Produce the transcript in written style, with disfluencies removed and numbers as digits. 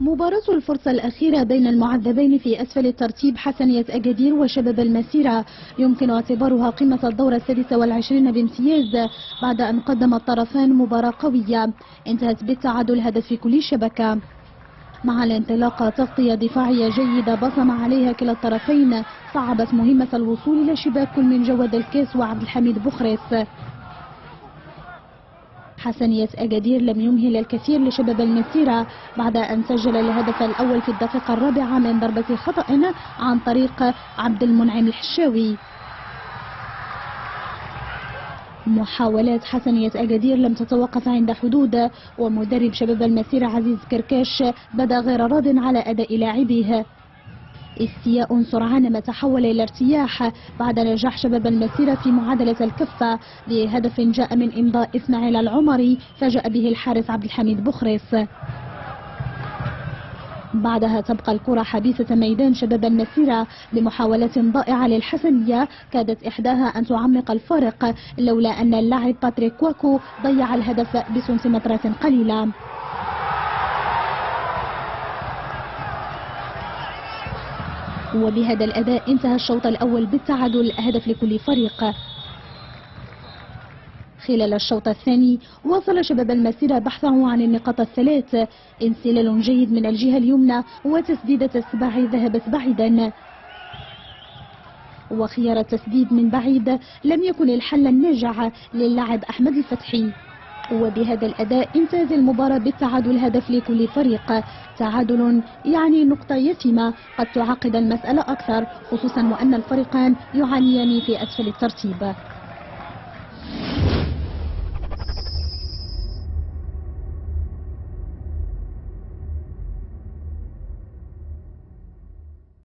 مباراة الفرصة الأخيرة بين المعذبين في أسفل الترتيب حسنية أكادير وشباب المسيرة يمكن اعتبارها قمة الدورة 26 بامتياز بعد أن قدم الطرفان مباراة قوية انتهت بالتعادل هدف في كل شبكة. مع الانطلاقة تغطية دفاعية جيدة بصم عليها كلا الطرفين صعبت مهمة الوصول إلى شباك كل من جواد الكاس وعبد الحميد بخريس. حسنية أكادير لم يمهل الكثير لشباب المسيرة بعد أن سجل الهدف الأول في الدقيقة الرابعة من ضربة خطأ عن طريق عبد المنعم الحشاوي. محاولات حسنية أكادير لم تتوقف عند حدود، ومدرب شباب المسيرة عزيز كركاش بدا غير راض على أداء لاعبيه. استياء سرعان ما تحول إلى ارتياح بعد نجاح شباب المسيرة في معادلة الكفة بهدف جاء من إمضاء إسماعيل العمري فاجأ به الحارس عبد الحميد بخريس. بعدها تبقى الكرة حبيسة ميدان شباب المسيرة بمحاولات ضائعة للحسنية كادت إحداها أن تعمق الفارق لولا أن اللاعب باتريك كواكو ضيع الهدف بسنتيمترات قليلة. وبهذا الأداء انتهى الشوط الأول بالتعادل هدف لكل فريق. خلال الشوط الثاني واصل شباب المسيرة بحثه عن النقاط الثلاث، انسلال جيد من الجهة اليمنى وتسديدة السباعي ذهبت بعيدا، وخيار التسديد من بعيد لم يكن الحل الناجع للاعب أحمد الفتحي. وبهذا الأداء انتهت المباراة بالتعادل هدف لكل فريق، تعادل يعني نقطة يتيمة قد تعقد المسألة أكثر خصوصا وأن الفريقان يعانيان في أسفل الترتيب.